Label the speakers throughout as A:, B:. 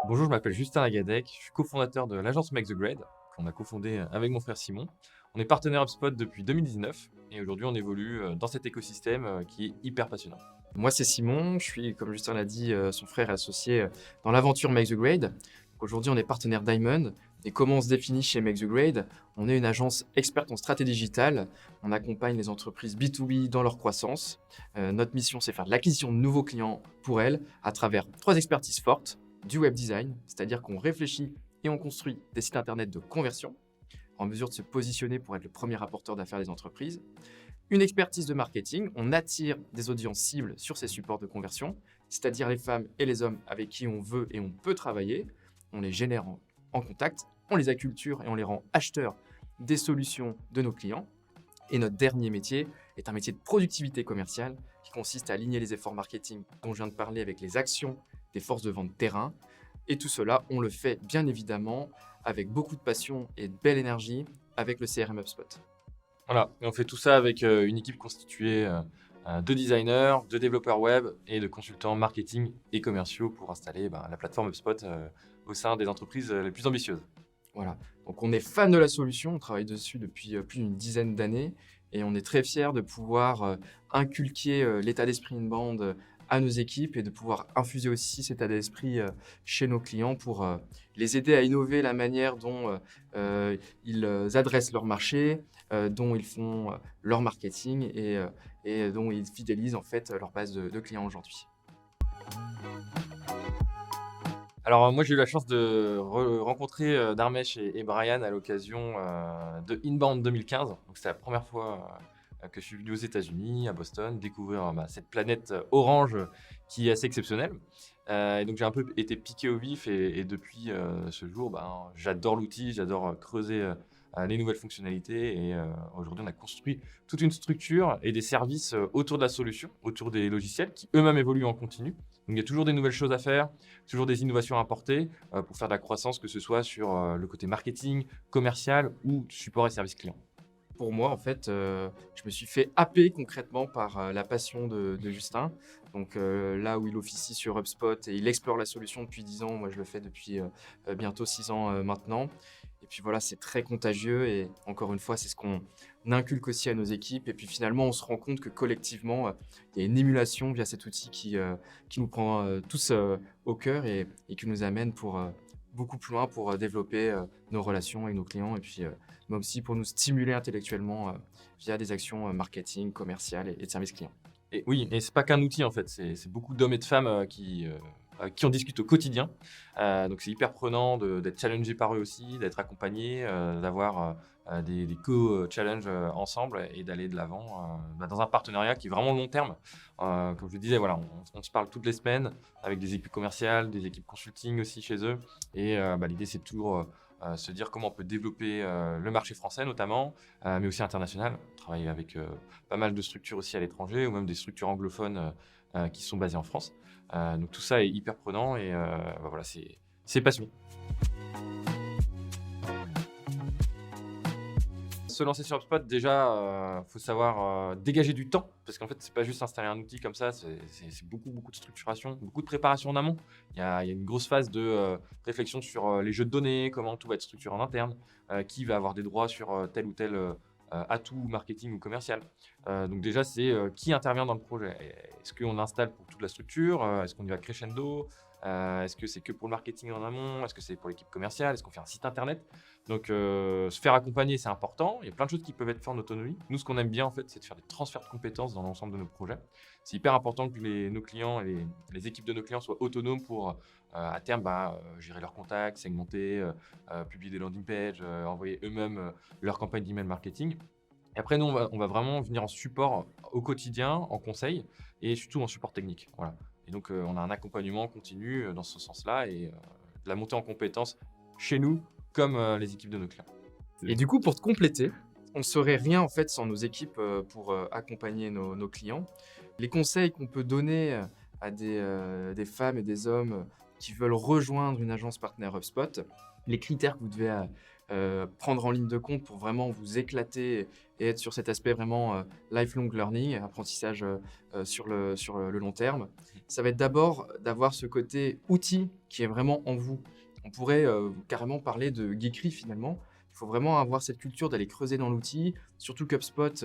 A: Bonjour, je m'appelle Justin Lagadec, je suis cofondateur de l'agence Make the Grade, qu'on a cofondé avec mon frère Simon. On est partenaire HubSpot depuis 2019 et aujourd'hui on évolue dans cet écosystème qui est hyper passionnant.
B: Moi, c'est Simon, je suis, comme Justin l'a dit, son frère et associé dans l'aventure Make the Grade. Donc, aujourd'hui, on est partenaire Diamond. Et comment on se définit chez Make the Grade? On est une agence experte en stratégie digitale. On accompagne les entreprises B2B dans leur croissance. Notre mission, c'est faire de l'acquisition de nouveaux clients pour elles à travers trois expertises fortes: du web design, c'est-à-dire qu'on réfléchit et on construit des sites internet de conversion, en mesure de se positionner pour être le premier apporteur d'affaires des entreprises. Une expertise de marketing, on attire des audiences cibles sur ces supports de conversion, c'est-à-dire les femmes et les hommes avec qui on veut et on peut travailler. On les génère en contact, on les acculture et on les rend acheteurs des solutions de nos clients. Et notre dernier métier est un métier de productivité commerciale qui consiste à aligner les efforts marketing dont je viens de parler avec les actions des forces de vente terrain. Et tout cela, on le fait bien évidemment avec beaucoup de passion et de belle énergie avec le CRM HubSpot.
A: Voilà, et on fait tout ça avec une équipe constituée de designers, de développeurs web et de consultants marketing et commerciaux pour installer la plateforme HubSpot au sein des entreprises les plus ambitieuses.
B: Voilà, donc on est fan de la solution, on travaille dessus depuis plus d'une dizaine d'années et on est très fiers de pouvoir inculquer l'état d'esprit inbound à nos équipes et de pouvoir infuser aussi cet état d'esprit chez nos clients pour les aider à innover la manière dont ils adressent leur marché, dont ils font leur marketing et dont ils fidélisent en fait leur base de clients aujourd'hui.
A: Alors moi j'ai eu la chance de rencontrer Dharmesh et Brian à l'occasion de Inbound 2015. Donc c'était la première fois que je suis venu aux États-Unis, à Boston, découvrir cette planète orange qui est assez exceptionnelle. Et donc j'ai un peu été piqué au vif et depuis ce jour, j'adore l'outil, j'adore creuser les nouvelles fonctionnalités. Et aujourd'hui on a construit toute une structure et des services autour de la solution, autour des logiciels qui eux-mêmes évoluent en continu. Donc il y a toujours des nouvelles choses à faire, toujours des innovations à apporter pour faire de la croissance, que ce soit sur le côté marketing, commercial ou support et service client.
B: Pour moi, en fait, je me suis fait happer concrètement par la passion de Justin. Donc là où il officie sur HubSpot et il explore la solution depuis 10 ans, moi je le fais depuis bientôt 6 ans maintenant. Et puis voilà, c'est très contagieux et encore une fois, c'est ce qu'on inculque aussi à nos équipes. Et puis finalement, on se rend compte que collectivement, il y a une émulation via cet outil qui nous prend tous au cœur et qui nous amène pour beaucoup plus loin pour développer nos relations avec nos clients et puis mais aussi pour nous stimuler intellectuellement via des actions marketing, commerciales et de service client.
A: Et oui, et c'est pas qu'un outil en fait, c'est beaucoup d'hommes et de femmes qui en discutent au quotidien. Donc c'est hyper prenant d'être challengé par eux aussi, d'être accompagné, d'avoir des co-challenges ensemble et d'aller de l'avant dans un partenariat qui est vraiment long terme. Comme je le disais, voilà, on se parle toutes les semaines avec des équipes commerciales, des équipes consulting aussi chez eux. Et l'idée c'est toujours se dire comment on peut développer le marché français notamment, mais aussi international. On travaille avec pas mal de structures aussi à l'étranger ou même des structures anglophones qui sont basées en France. Donc tout ça est hyper prenant et voilà, c'est passionnant. Se lancer sur HubSpot, déjà, faut savoir dégager du temps parce qu'en fait, c'est pas juste installer un outil comme ça, c'est beaucoup, beaucoup de structuration, beaucoup de préparation en amont. Il y a une grosse phase de réflexion sur les jeux de données, comment tout va être structuré en interne, qui va avoir des droits sur tel ou tel atout marketing ou commercial. Donc déjà, c'est qui intervient dans le projet. Est-ce qu'on installe pour toute la structure? Est-ce qu'on y va crescendo? Est-ce que c'est que pour le marketing en amont? Est-ce que c'est pour l'équipe commerciale? Est-ce qu'on fait un site internet? Donc, se faire accompagner, c'est important. Il y a plein de choses qui peuvent être faites en autonomie. Nous, ce qu'on aime bien, en fait, c'est de faire des transferts de compétences dans l'ensemble de nos projets. C'est hyper important que nos clients et les équipes de nos clients soient autonomes pour, à terme, gérer leurs contacts, segmenter, publier des landing pages, envoyer eux-mêmes leur campagne d'email marketing. Et après, nous, on va vraiment venir en support au quotidien, en conseil et surtout en support technique. Voilà. Et donc, on a un accompagnement continu dans ce sens-là et de la montée en compétences chez nous comme les équipes de nos clients.
B: Et du coup, pour te compléter, on ne saurait rien en fait sans nos équipes pour accompagner nos clients. Les conseils qu'on peut donner à des femmes et des hommes qui veulent rejoindre une agence partenaire HubSpot, les critères que vous devez prendre en ligne de compte pour vraiment vous éclater et être sur cet aspect vraiment lifelong learning, apprentissage sur le long terme. Ça va être d'abord d'avoir ce côté outil qui est vraiment en vous. On pourrait carrément parler de geekery finalement. Il faut vraiment avoir cette culture d'aller creuser dans l'outil, surtout qu'HubSpot,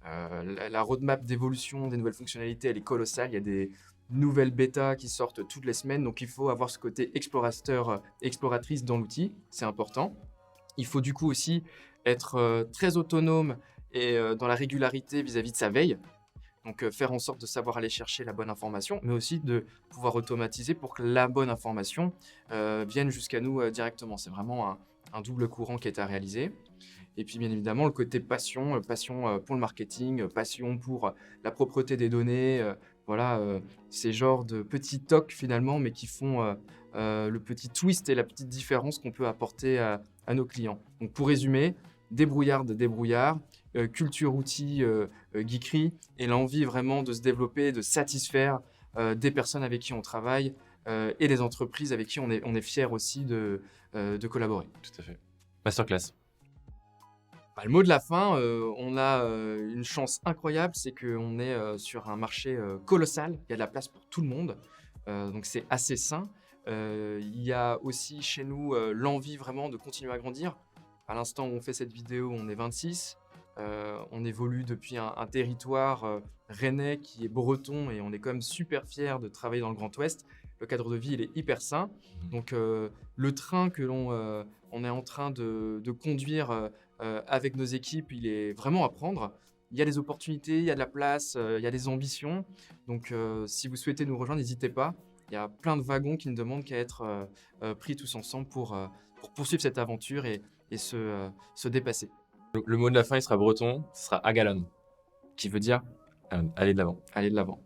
B: la roadmap d'évolution des nouvelles fonctionnalités, elle est colossale. Il y a des nouvelles bêtas qui sortent toutes les semaines, donc il faut avoir ce côté explorateur, exploratrice dans l'outil, c'est important. Il faut du coup aussi être très autonome et dans la régularité vis-à-vis de sa veille. Donc faire en sorte de savoir aller chercher la bonne information, mais aussi de pouvoir automatiser pour que la bonne information vienne jusqu'à nous directement. C'est vraiment un double courant qui est à réaliser. Et puis bien évidemment le côté passion, passion pour le marketing, passion pour la propreté des données. Voilà, ces genres de petits tocs finalement, mais qui font le petit twist et la petite différence qu'on peut apporter à nos clients. Donc pour résumer, débrouillard de débrouillard, culture outil geekery et l'envie vraiment de se développer, de satisfaire des personnes avec qui on travaille et des entreprises avec qui on est fier aussi de collaborer.
A: Tout à fait. Masterclass.
B: Bah, le mot de la fin, on a une chance incroyable, c'est qu'on est sur un marché colossal. Il y a de la place pour tout le monde, donc c'est assez sain. Il y a aussi chez nous l'envie vraiment de continuer à grandir. À l'instant où on fait cette vidéo, on est 26. On évolue depuis un territoire rennais qui est breton et on est quand même super fiers de travailler dans le Grand Ouest. Le cadre de vie, il est hyper sain. Donc le train que on est en train de conduire avec nos équipes, il est vraiment à prendre. Il y a des opportunités, il y a de la place, il y a des ambitions. Donc si vous souhaitez nous rejoindre, n'hésitez pas. Il y a plein de wagons qui ne demandent qu'à être pris tous ensemble pour poursuivre cette aventure et se dépasser.
A: Le mot de la fin, il sera breton, ce sera Agalon,
B: Qui veut dire
A: aller de l'avant.
B: aller de l'avant.